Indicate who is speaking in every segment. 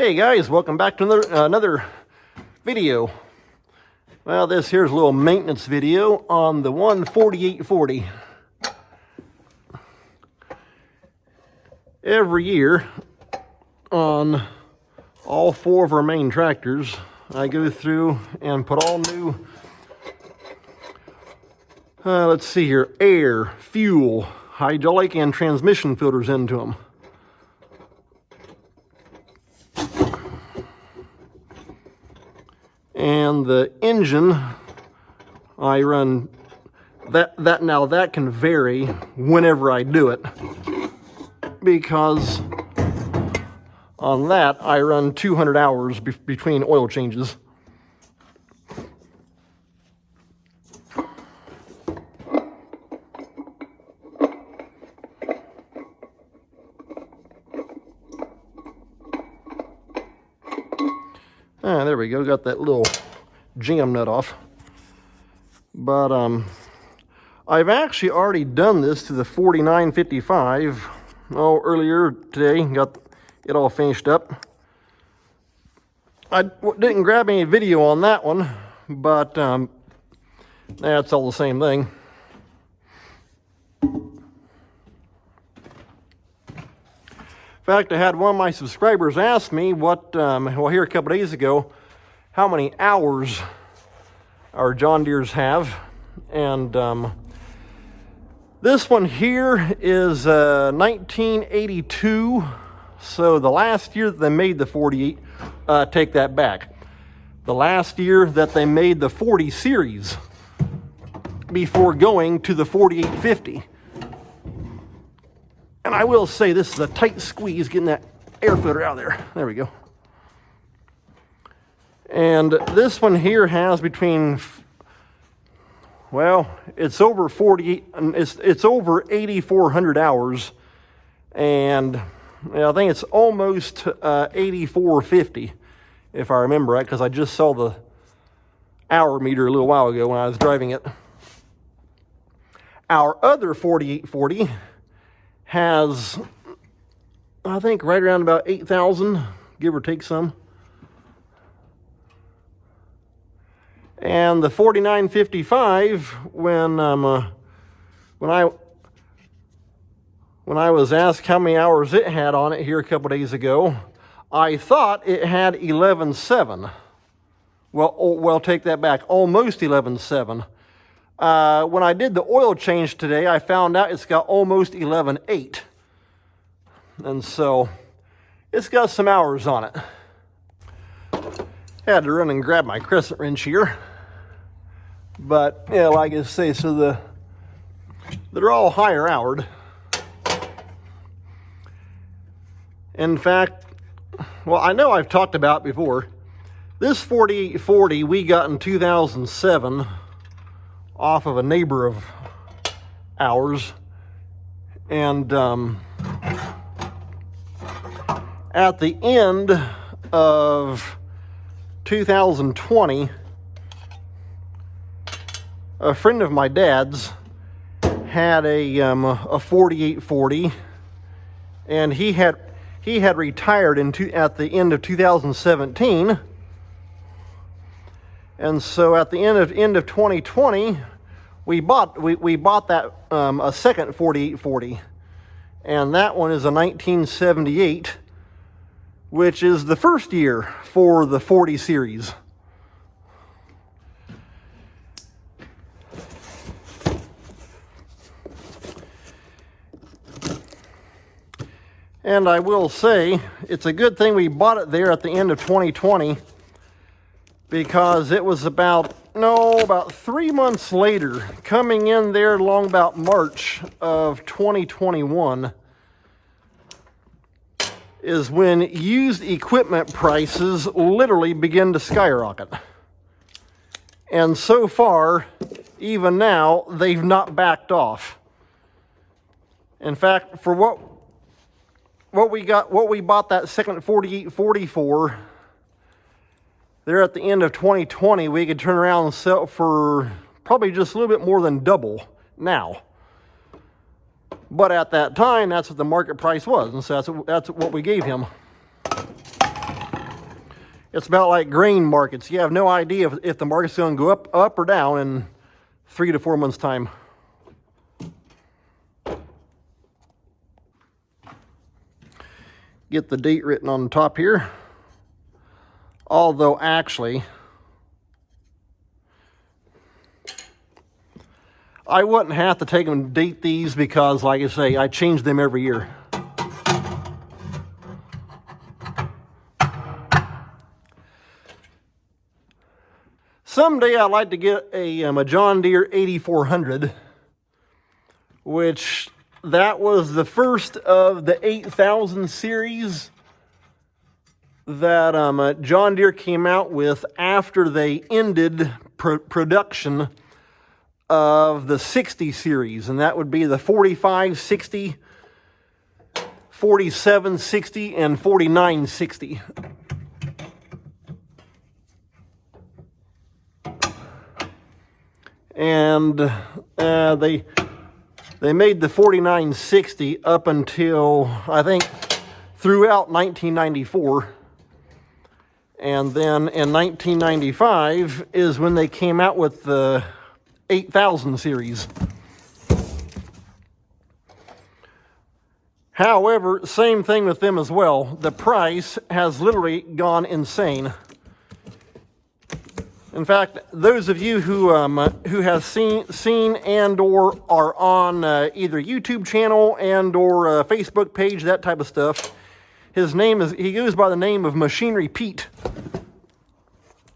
Speaker 1: Hey guys, welcome back to another video. Well, this here's a little maintenance video on the 14840. Every year on all four of our main tractors, I go through and put all new, let's see here, air, fuel, hydraulic, and transmission filters into them. And the engine, I run that can vary whenever I do it, because on that I run 200 hours between oil changes. There we go, got that little jam nut off. But I've actually already done this to the 4955. Earlier today, got it all finished up. I didn't grab any video on that one, but that's all the same thing. In fact, I had one of my subscribers ask me here a couple days ago, how many hours our John Deeres have. And this one here is 1982. So the last year that they made the 48, take that back. The last year that they made the 40 series before going to the 4850. And I will say this is a tight squeeze getting that air filter out of there. There we go. And this one here has between, well, it's over 48, it's over 8,400 hours. And I think it's almost 8,450, if I remember right, because I just saw the hour meter a little while ago when I was driving it. Our other 4840 has, I think, right around about 8,000, give or take some. And the 4955, when I was asked how many hours it had on it here a couple days ago, I thought it had 11.7. Well, take that back, almost 11.7. When I did the oil change today, I found out it's got almost 11.8. And so it's got some hours on it. Had to run and grab my crescent wrench here. But yeah, like I say, so they're all higher houred. In fact, well, I know I've talked about before, this 4840 we got in 2007 off of a neighbor of ours. And at the end of 2020, a friend of my dad's had a 4840, and he had retired at the end of 2017. And so at the end of 2020, we bought that a second 4840, and that one is a 1978, which is the first year for the 40 series. And I will say, it's a good thing we bought it there at the end of 2020, because it was about 3 months later, coming in there along about March of 2021, is when used equipment prices literally begin to skyrocket. And so far, even now, they've not backed off. In fact, for what we bought that second 4840 for, there at the end of 2020, we could turn around and sell for probably just a little bit more than double now. But at that time, that's what the market price was, and so that's what we gave him. It's about like grain markets. You have no idea if the market's going to go up or down in 3 to 4 months' time. Get the date written on the top here. Although actually, I wouldn't have to take them and date these because, like I say, I change them every year. Someday I'd like to get a John Deere 8400, which that was the first of the 8000 series that John Deere came out with after they ended production of the 60 series, and that would be the 4560, 4760, and 4960. And they made the 4960 up until, I think, throughout 1994. And then in 1995 is when they came out with the 8000 series. However, same thing with them as well. The price has literally gone insane. In fact, those of you who have seen and or are on either YouTube channel and or Facebook page, that type of stuff, he goes by the name of Machinery Pete.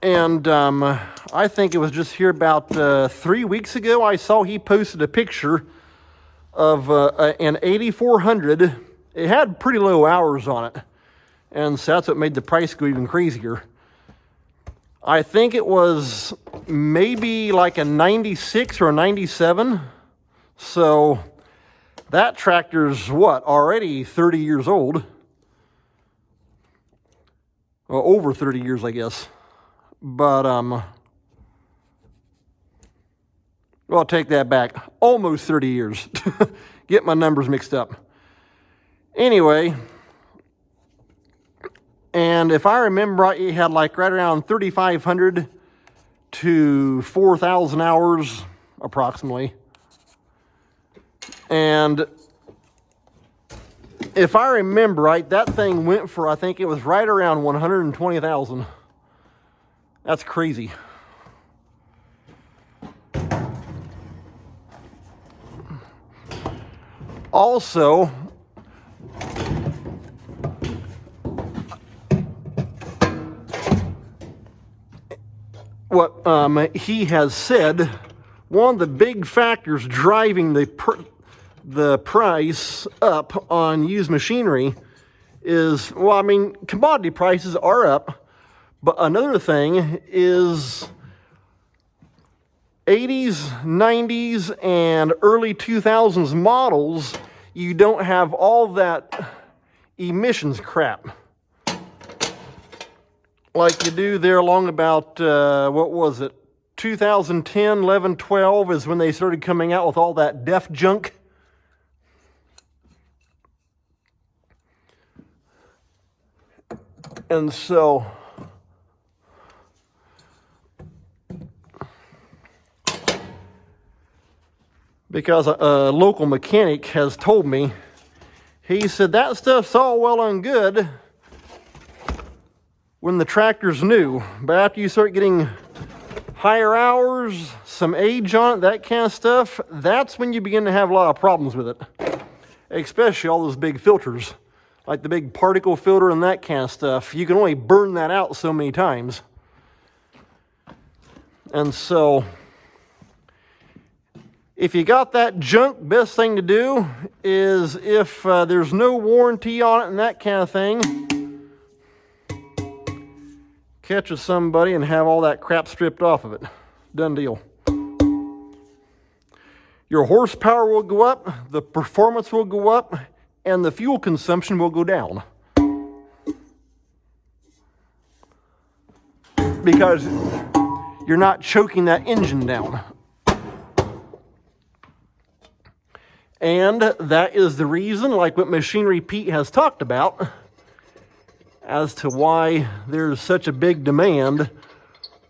Speaker 1: And I think it was just here about 3 weeks ago, I saw he posted a picture of an 8400. It had pretty low hours on it. And so that's what made the price go even crazier. I think it was maybe like a 96 or a 97. So that tractor's what, already 30 years old? Well, over 30 years, I guess. But, well, I'll take that back. Almost 30 years. Get my numbers mixed up. Anyway, and if I remember right, it had like right around 3,500 to 4,000 hours approximately. And if I remember right, that thing went for, I think it was right around 120,000. That's crazy. Also, what he has said, one of the big factors driving the price up on used machinery is, well, I mean, commodity prices are up, but another thing is 80s, 90s, and early 2000s models, you don't have all that emissions crap like you do there along about, what was it, 2010, 11, 12 is when they started coming out with all that DEF junk. And so, because a local mechanic has told me, he said that stuff's all well and good when the tractor's new, but after you start getting higher hours, some age on it, that kind of stuff, that's when you begin to have a lot of problems with it. Especially all those big filters, like the big particle filter and that kind of stuff. You can only burn that out so many times. And so, if you got that junk, best thing to do is, if there's no warranty on it and that kind of thing, catch with somebody and have all that crap stripped off of it. Done deal. Your horsepower will go up, the performance will go up, and the fuel consumption will go down. Because you're not choking that engine down. And that is the reason, like what Machinery Pete has talked about, as to why there's such a big demand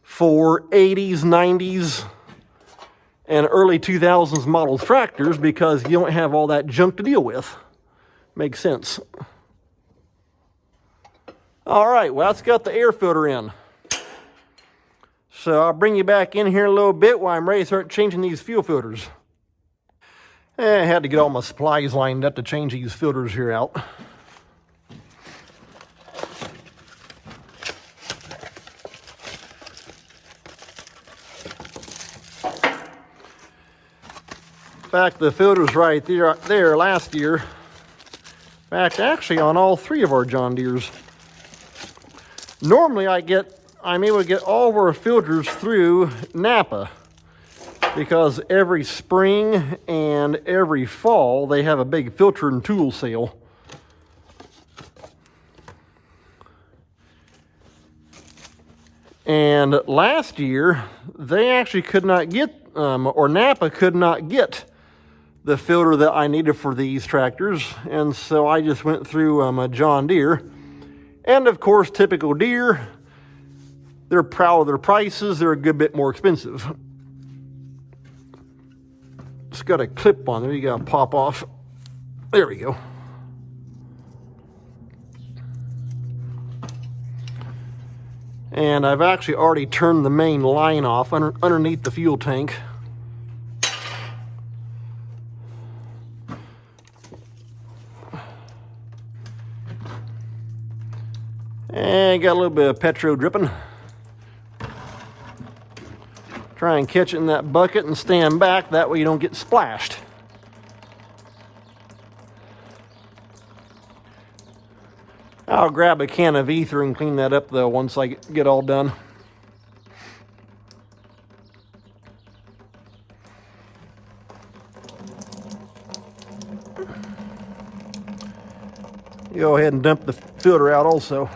Speaker 1: for 80s, 90s, and early 2000s model tractors, because you don't have all that junk to deal with. Makes sense. All right, well, that's got the air filter in. So I'll bring you back in here a little bit while I'm ready to start changing these fuel filters. I had to get all my supplies lined up to change these filters here out. In fact, the filters right there last year, in fact, actually on all three of our John Deeres. Normally I'm able to get all of our filters through Napa, because every spring and every fall they have a big filter and tool sale. And last year they actually could not get, or Napa could not get the filter that I needed for these tractors, and so I just went through a John Deere. And of course, typical Deere, they're proud of their prices. They're a good bit more expensive. It's got a clip on there. You got to pop off. There we go. And I've actually already turned the main line off underneath the fuel tank. And got a little bit of petro dripping. Try and catch it in that bucket and stand back. That way you don't get splashed. I'll grab a can of ether and clean that up though once I get all done. Go ahead and dump the filter out also.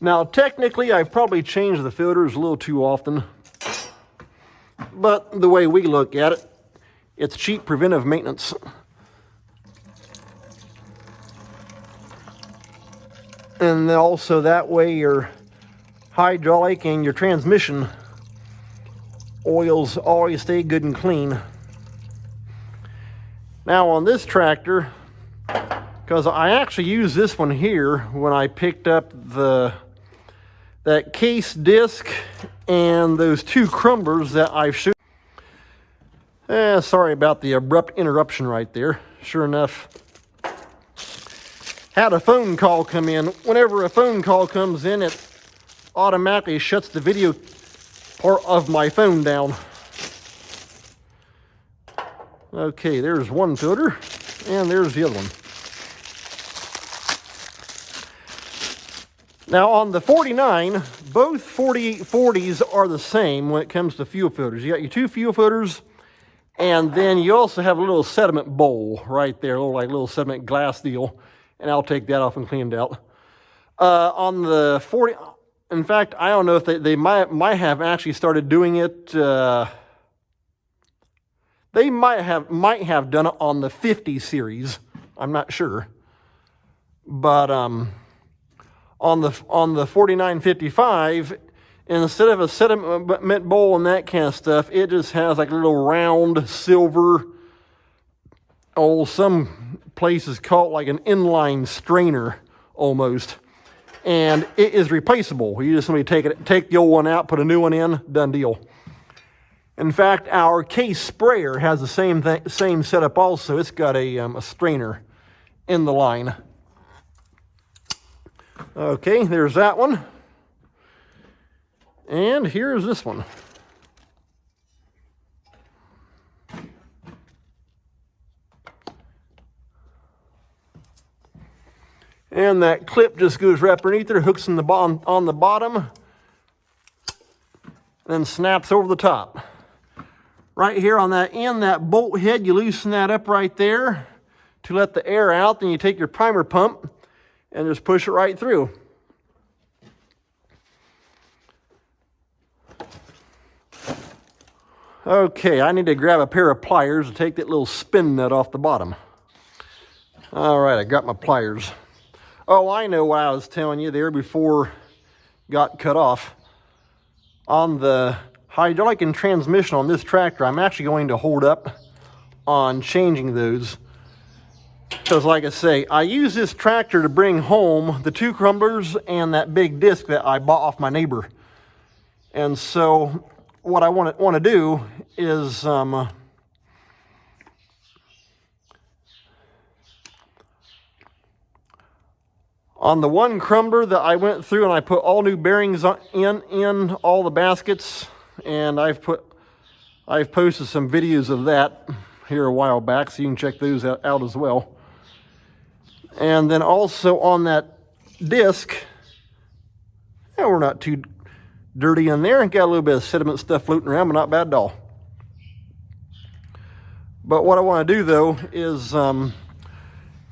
Speaker 1: Now, technically, I've probably changed the filters a little too often, but the way we look at it, it's cheap preventive maintenance. And also that way your hydraulic and your transmission oils always stay good and clean. Now on this tractor, because I actually used this one here when I picked up that case disc and those two crumbers that I've shown. Sorry about the abrupt interruption right there. Sure enough, had a phone call come in. Whenever a phone call comes in, it automatically shuts the video part of my phone down. Okay, there's one filter, and there's the other one. Now on the 49, both 4840s are the same when it comes to fuel filters. You got your two fuel filters, and then you also have a little sediment bowl right there, little sediment glass deal, and I'll take that off and clean it out. On the 40, in fact, I don't know if they might have actually started doing it. They might have done it on the 50 series. I'm not sure, but on the 4955, instead of a sediment bowl and that kind of stuff, it just has like a little round silver, some places call it like an inline strainer almost, and it is replaceable. You just simply take the old one out, put a new one in, done deal. In fact, our case sprayer has the same setup also. It's got a strainer in the line. Okay, there's that one. And here's this one. And that clip just goes right underneath there, hooks in the on the bottom, then snaps over the top. Right here on that end, that bolt head, you loosen that up right there to let the air out. Then you take your primer pump and just push it right through. Okay, I need to grab a pair of pliers to take that little spin nut off the bottom. All right, I got my pliers. Oh, I know what I was telling you there before got cut off. On the hydraulic and transmission on this tractor, I'm actually going to hold up on changing those. Because like I say, I use this tractor to bring home the 2 crumblers and that big disc that I bought off my neighbor. And so what I want to do is on the 1 crumbler that I went through and I put all new bearings in all the baskets, and I've posted some videos of that here a while back, so you can check those out as well. And then also on that disc, yeah, we're not too dirty in there, and got a little bit of sediment stuff floating around, but not bad at all. But what I want to do though is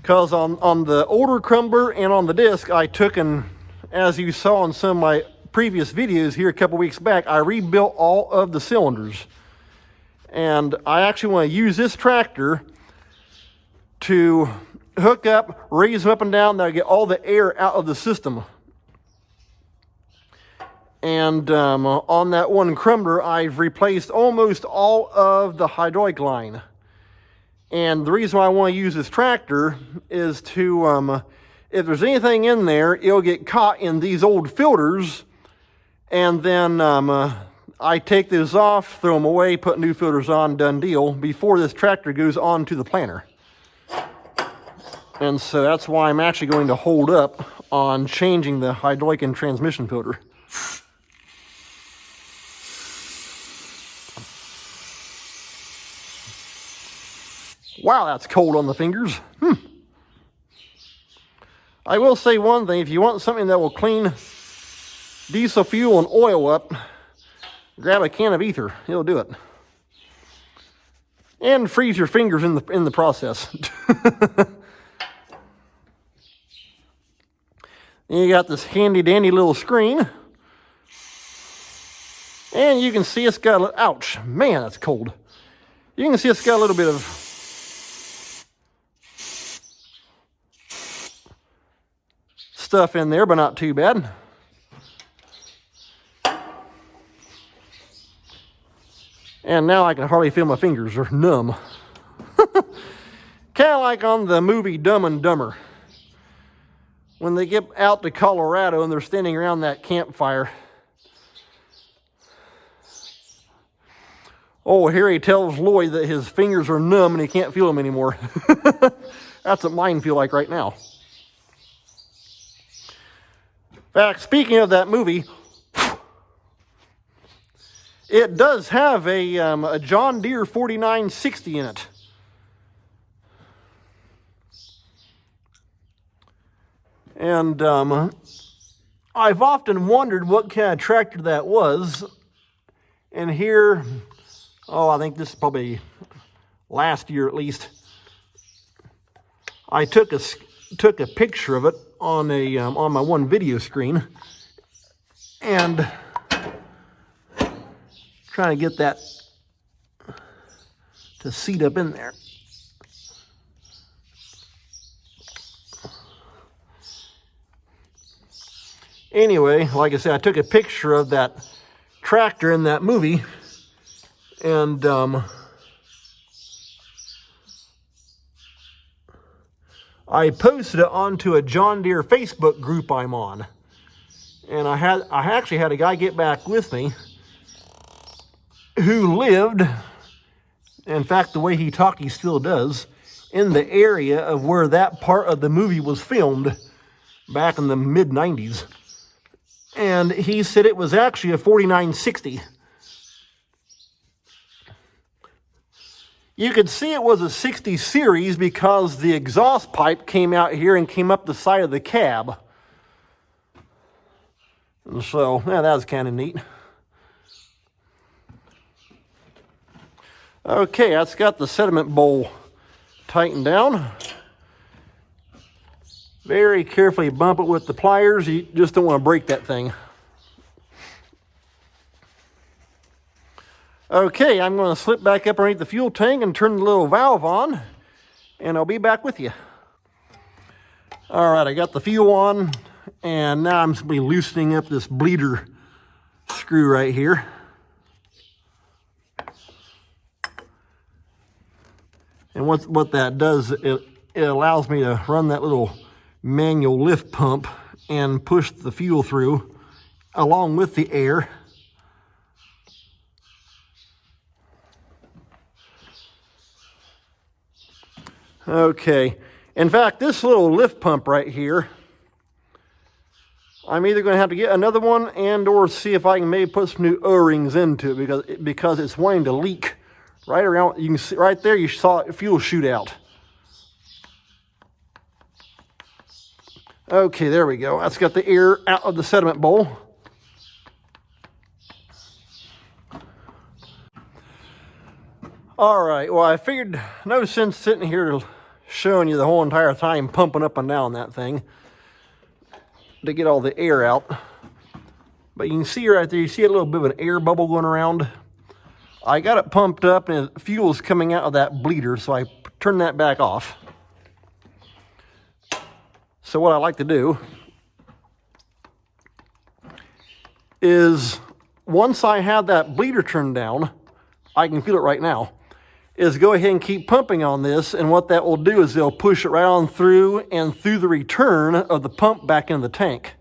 Speaker 1: because on the older crumbler and on the disc, I took and, as you saw in some of my previous videos here a couple weeks back, I rebuilt all of the cylinders. And I actually want to use this tractor to hook up, raise them up and down, that'll get all the air out of the system. And on that 1 crumbler, I've replaced almost all of the hydraulic line. And the reason why I want to use this tractor is to, if there's anything in there, it'll get caught in these old filters. And then I take those off, throw them away, put new filters on, done deal, before this tractor goes on to the planter. And so that's why I'm actually going to hold up on changing the hydraulic and transmission filter. Wow, that's cold on the fingers. I will say one thing, if you want something that will clean diesel fuel and oil up, grab a can of ether. It'll do it. And freeze your fingers in the process. And you got this handy dandy little screen. And you can see it's got a, ouch, man, that's cold. You can see it's got a little bit of stuff in there, but not too bad. And now I can hardly feel my fingers, they're numb. Kind of like on the movie Dumb and Dumber. When they get out to Colorado and they're standing around that campfire. Oh, Harry tells Lloyd that his fingers are numb and he can't feel them anymore. That's what mine feel like right now. In fact, speaking of that movie, it does have a John Deere 4960 in it. And I've often wondered what kind of tractor that was. And here, oh, I think this is probably last year at least, I took a picture of it on my one video screen, and trying to get that to seat up in there. Anyway, like I said, I took a picture of that tractor in that movie, and I posted it onto a John Deere Facebook group I'm on. And I actually had a guy get back with me who lived, in fact, the way he talked, he still does, in the area of where that part of the movie was filmed back in the mid-90s. And he said it was actually a 4960. You could see it was a 60 series because the exhaust pipe came out here and came up the side of the cab. And so, yeah, that was kind of neat. Okay, that's got the sediment bowl tightened down. Very carefully bump it with the pliers. You just don't want to break that thing. Okay, I'm going to slip back up underneath the fuel tank and turn the little valve on, and I'll be back with you. All right, I got the fuel on, and now I'm simply loosening up this bleeder screw right here. And what that does, it allows me to run that little manual lift pump and push the fuel through along with the air. Okay, in fact, this little lift pump right here, I'm either going to have to get another one and or see if I can maybe put some new O-rings into it because it's wanting to leak right around. You can see right there, you saw fuel shoot out. Okay, there we go. That's got the air out of the sediment bowl. All right, well, I figured no sense sitting here showing you the whole entire time pumping up and down that thing to get all the air out. But you can see right there, you see a little bit of an air bubble going around. I got it pumped up and fuel's coming out of that bleeder, so I turned that back off. So what I like to do is once I have that bleeder turned down, I can feel it right now, is go ahead and keep pumping on this, and what that will do is it'll push it right on through and through the return of the pump back in the tank.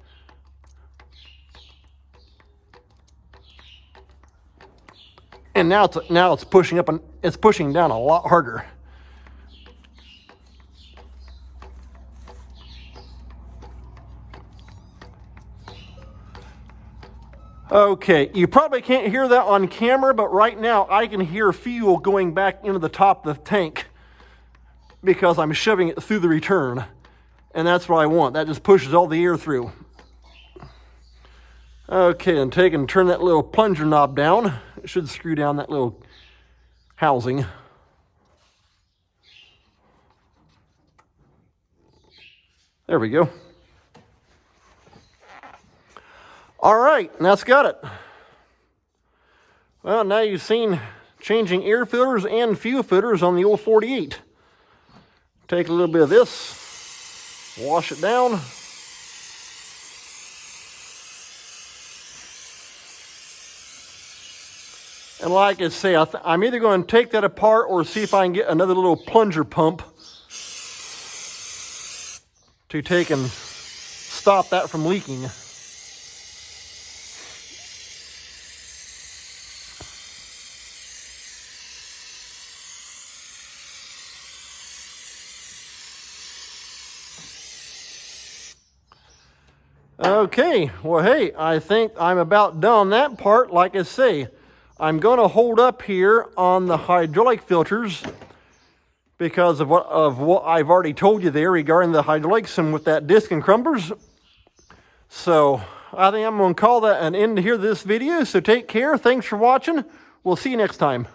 Speaker 1: And now it's pushing up and it's pushing down a lot harder. Okay, you probably can't hear that on camera, but right now I can hear fuel going back into the top of the tank because I'm shoving it through the return. And that's what I want. That just pushes all the air through. Okay, and take and turn that little plunger knob down. It should screw down that little housing. There we go. All right, and that's got it. Well, now you've seen changing air filters and fuel filters on the old 48. Take a little bit of this, wash it down. And like I say, I'm either going to take that apart or see if I can get another little plunger pump to take and stop that from leaking. Okay, well, hey, I think I'm about done on that part. Like I say, I'm going to hold up here on the hydraulic filters because of what I've already told you there regarding the hydraulics and with that disc and crumbers. So I think I'm going to call that an end here to this video. So take care. Thanks for watching. We'll see you next time.